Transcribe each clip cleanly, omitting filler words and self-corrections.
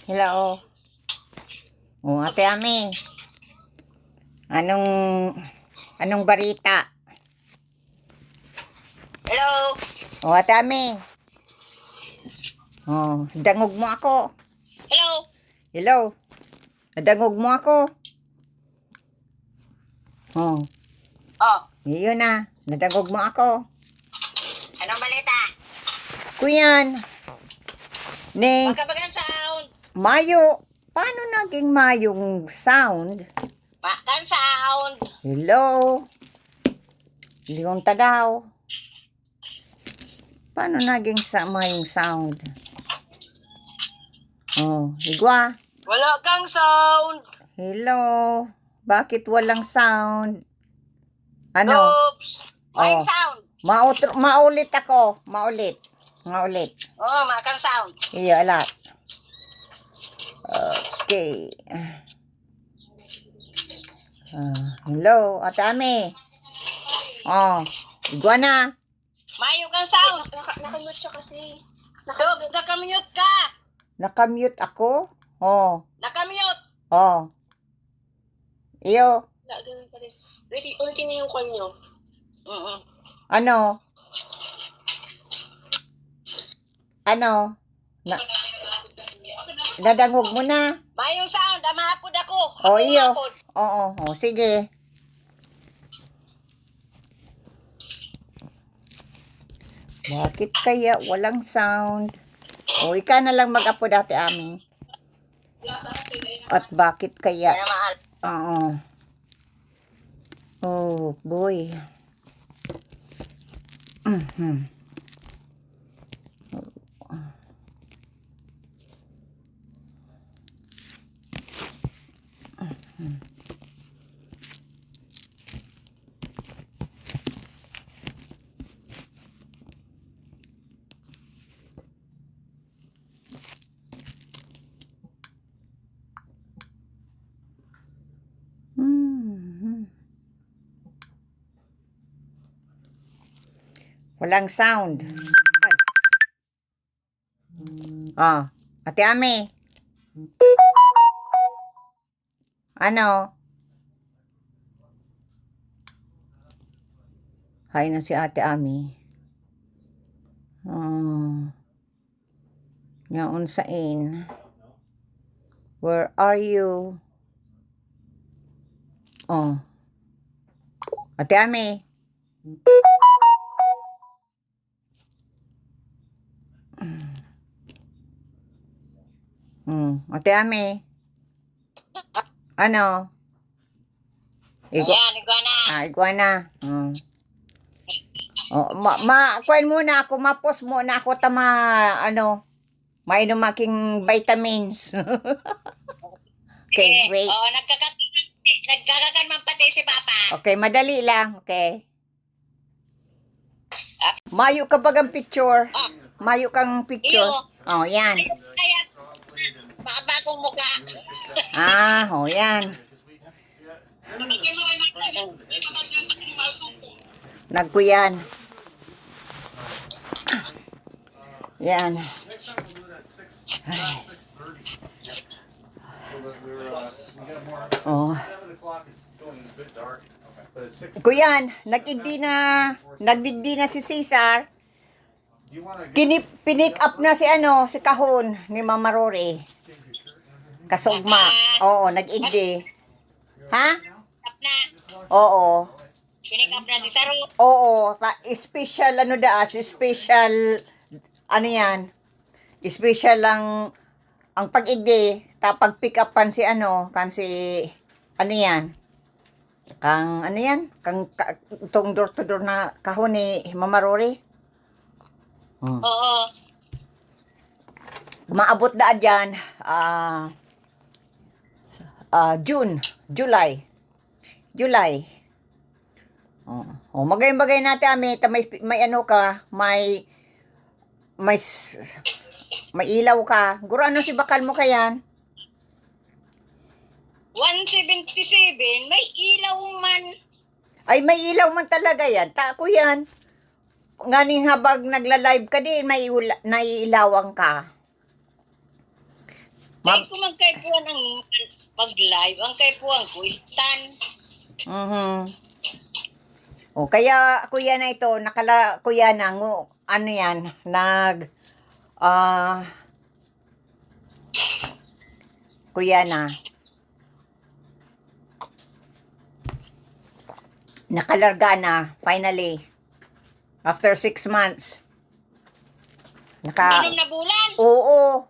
Hello. Ate Ami. Anong anong balita? Hello. Ate Ami. Dangog mo ako. Hello. Hello. Nadangog mo ako. Oh. Yun na. Nadangog mo ako. Anong balita? Kuyan. Ning, Magkabagan sound. Mayo. Paano naging Mayong sound? Bakan sound. Hello. Iyong tadaw. Paano naging Mayong sound? Igwa. Wala kang sound. Hello. Bakit walang sound? Ano? Oops. May Oh. sound. Maulit ako. Maulit. Makan sound. Iya, alat. Okay. Hello, Ate Ami. Iguana. Mayo kang sound. Nakamute siya kasi. Oops, nakamute ka. Nakamute ako? Nakamute. Iyo. Ulitin niyo yung call niyo. Ano? Nadangog mo na. Mayong sound. Amapod ako. Iyo. Oo, sige. Bakit kaya walang sound? Ikaw na lang mag-apo dati, Ami. At bakit kaya? Oh, boy. Walang sound. Ate Ami. Ano? Hay na si Ate Ami. Yaon sain. Where are you? Ate Ami. Ate Ami. Ano? Iguana. Iguana. Kuhain muna ako, mapos muna ako mainom aking vitamins. Okay, wait. Nagkakakan man pati si Papa. Okay, madali lang. Okay. Mayo ka bagang picture. Mayo kang picture. Yan. Bagong mukha. Yan. Nagkuyan. Yan. Kuyan, nagdigdi na si Cesar. Pinick up na si Kahon ni Mama Rory. Kasugma. Nag-igdi. Ha? Oo. Pinick up na si Saro. Oo, special special yan. Special lang ang pag-igdi, tapag pick upan si yan. Kang itong door to door na kahon ni Mama Rory. Oo. Maabot na dyan, July. Magay-bagay natin, Ami, may ilaw ka. Guro, si bakal mo kayan? 177, may ilaw man. Ay, may ilaw man talaga yan. Tako yan. Nganing habang nagla-live ka din, may naiilawang ka. Dahil ko magkaipuan ang mag-live, ang kaipuan ko, istan. O, kaya kuya na ito, kuya na, ano yan, kuya na, nakalarga na, finally, after 6 months. Anong na bulan? Oo,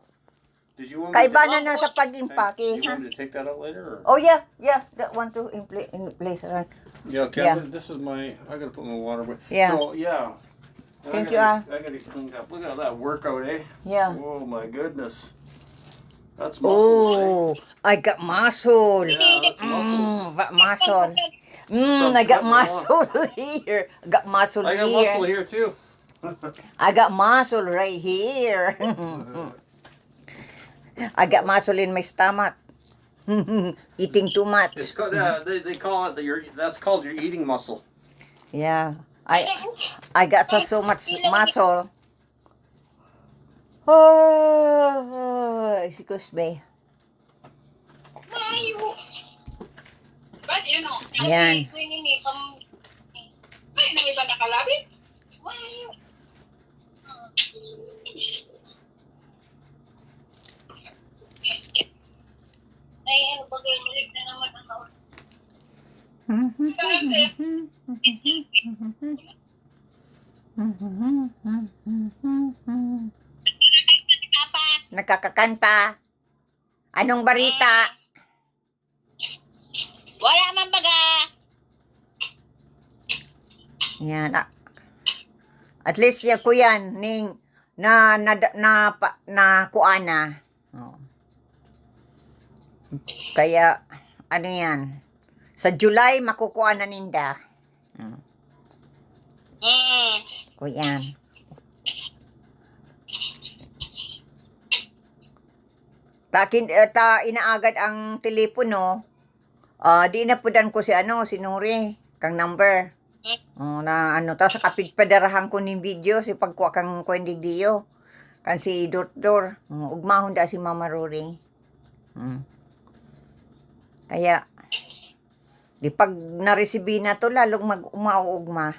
Did you want me kaiba to na na sa pag-impake. You want me to take that out later? Or? Oh, yeah, that one to in place, right? Yeah, Yeah. Kevin, this is I gotta put my water away. Yeah. So, yeah. And Thank I you, gotta, I gotta clean up. Look at that workout, eh? Yeah. Oh, my goodness. That's muscle, Oh, I got muscle. Yeah, that's muscles. Muscle. I got muscle here. I got muscle I got here. muscle here, too. I got muscle right here. I got muscle in my stomach. Eating too much. It's called, they call it, that's called your eating muscle. Yeah. I got so much muscle. Oh, excuse me. Mayo. Ba't yun o? Yan. Ay, nang iba nakalabit? Mayo. Ay, ano ba kayo? Mulik na naman ako. Nakakakanta. Anong barita? Wala man baga. Yan. At least ya kuyan ning na kuana. Oh. Kaya ano yan? Sa July makukuha na ninda. Kuyan. Inaagad ang telepono. Di na pudan ko si Nuri, kang number. Na ta sa kapigpadarahan ko ning video si pagkuha kang kuendig diyo. Kan si Dor. Ugmahon da si Mama Rory. Kaya di pag na-receive na to lalong mag-umaugma.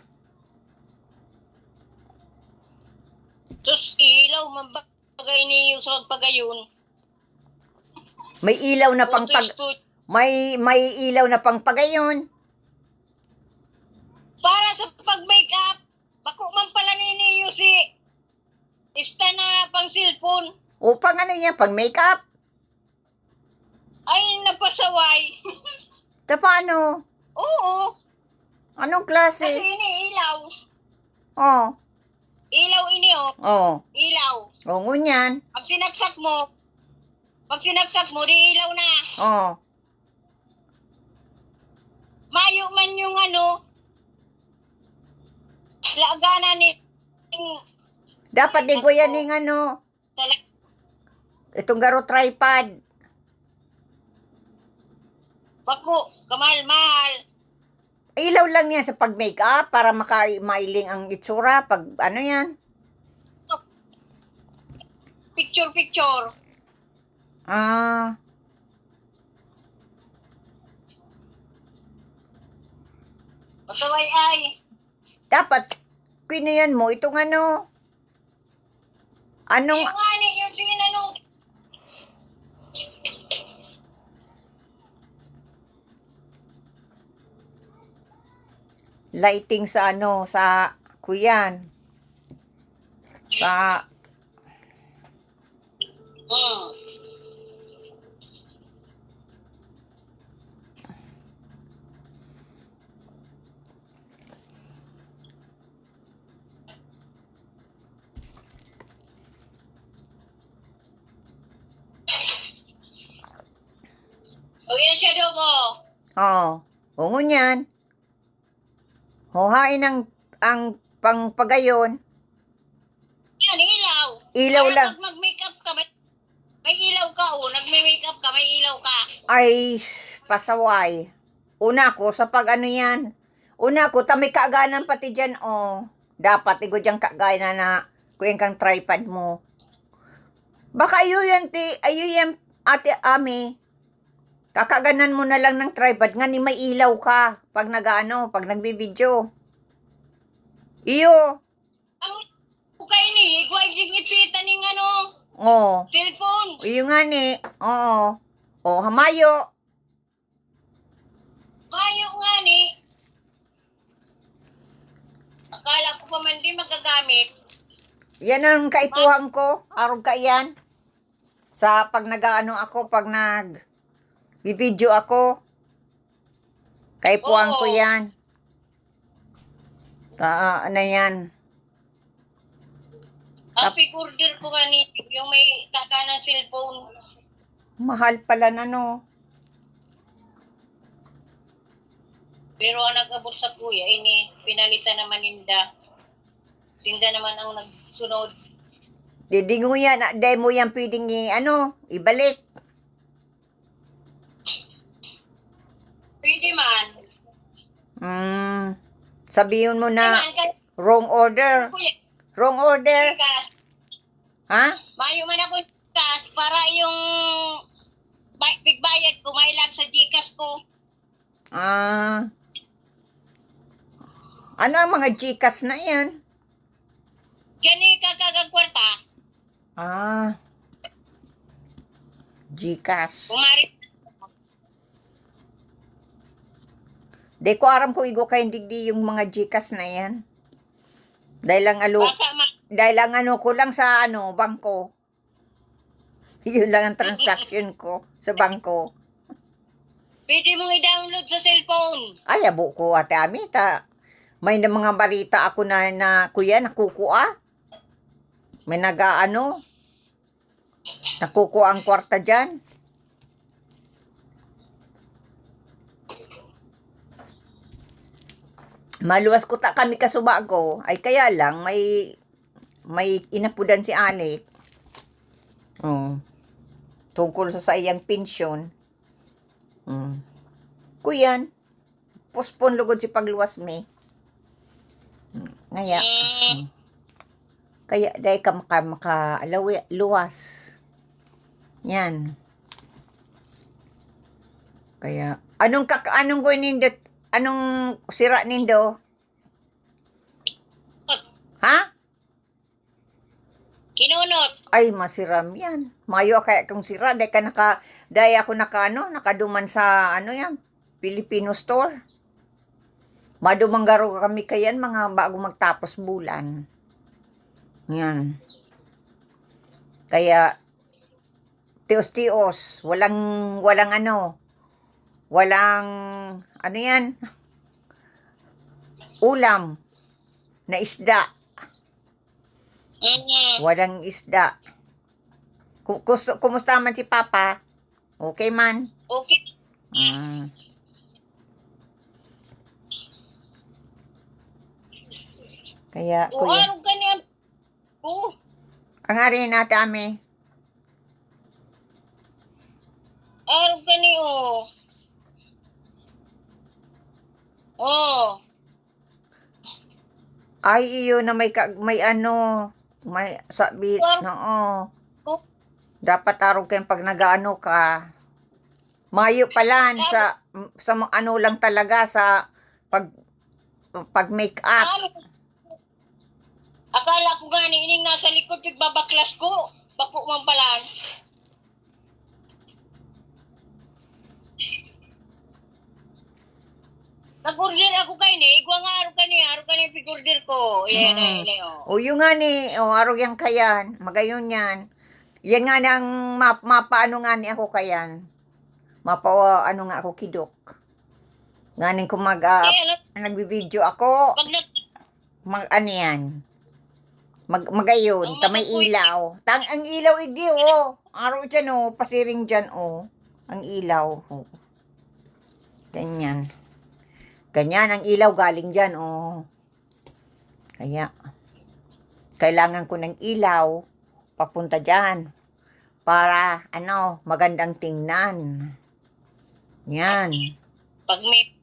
Sus, ilaw man bagay niyo sa pagpagayon. May ilaw na pang may ilaw na pang pagayon. Para sa pag-makeup, bako man pala niyo si ista na pang cellphone. Upang ano yan, pang makeup. Ay, napasaway. Ta paano? Oo, Anong kasi klase? ini ilaw. Oh, Ilaw ini oh. ilaw. O ngunyan. Pag sinaksak mo, di ilaw na. Oh. Mayo man yung lagana ni Dapat di ko yan ning itong garo tripod. bako, kamahal-mahal. Ilaw lang yan sa pag-makeup para mailing ang itsura pag ano yan. Picture. Ah, Pasaway ay. dapat kinayan mo itong anong Yung ani, yung sinanong. lighting sa sa kuyan. Sa O yan siya dogo. o ngunyan. Huhain ang pangpagayon. Yan, ilaw. Ilaw Para lang. pag mag-makeup ka, may ilaw ka nagme-makeup ka, may ilaw ka. Ay, pasaway. Una ko, sa pag ano yan. Una ko, may kaaganan pati dyan, Dapat, igo dyan kaaganan na kuyang kang tripod mo. Baka ayo yan, Ate Ami, kakaganan mo na lang ng tripod nga ni may ilaw ka pag pag nagbibideo. Iyo. Ang kay ni, iguay ipita ning ano, Oh. cellphone. Iyo nga ni. Oo. Oh, hamayo. Mayo nga ni. Akala ko pa man di magagamit. Yan ang kaipuhan ko. Arog ka yan. Sa pag ako, pag video ako. Kaipuhan ko Oo. yan. Ano yan? Ang order ko nga ni, yung may taka ng cellphone. Mahal pala na no. Pero ang nag-abot sa kuya, ini, pinalitan naman ninda. Tinda naman ang nagsunod. Di mo yan, di mo yan pwedeng ibalik. Pwede man. Sabihin mo na Pwede man, wrong order. kuya, Wrong order. kas, Ha? mayo man ako kas para yung big bayad ko, may lag sa Gcash ko. Ano ang mga Gcash na yan? Gani kakagagkwarta, Gcash. kumari. Di ko aram kung igo kayo digdi yung mga Gcash na yan. Dahil lang ko lang sa bangko. Yun lang ang transaction ko sa bangko. Pwede mong i-download sa cellphone. Ay, abo ko, Ate Ami, may na mga balita ako na kuya, nakukuha. May nakukuha ang kwarta dyan. Maluwas ko kami kasubago, ay kaya lang, may inapudan si Alec. Tungkol sa iyang pensyon. Kuyan, pospon lugod si pagluwas mi. Ngaya. Kaya dahil ka luwas. Yan. Kaya anong gawin nindo? Anong sira nindo? Ha? Kinunot. Ay, masiram yan. Mayo kaya kung sira dahil ako nakaduman sa yan, Filipino store. Madumanggaro kami kayan mga bago magtapos bulan. Yan. Kaya tios-tios, walang yan, ulam na isda. Walang isda. Kumusta man si Papa? Okay man? Okay. Kaya, kuya. Araw ka niya. Ang ari natin, Ami. Araw ka niya, Ay, iyo na may sabi, dapat araw kayo pag ka. Mayo palan sa lang talaga sa pag make up. Akala ko nga ining nasa likod nagbabaklas ko. Bako man palan. Nag-order ako kay ni. Igwa nga araw ka ni pig-order ko. Yan O yung nga ni, araw yang kayan. Magayon yan. Yan nga nang mapaano nga ni ako kayan. Nga ako kidok. Nga ning kung nagbibideo ako. Yan. Magayon, may ilaw. Ang ilaw idi, Araw dyan, pasiring dyan, Ang ilaw, Ganyan. Ganyan, ang ilaw galing dyan, Kaya, kailangan ko ng ilaw, papunta dyan. Para, magandang tingnan. Yan. Pag may...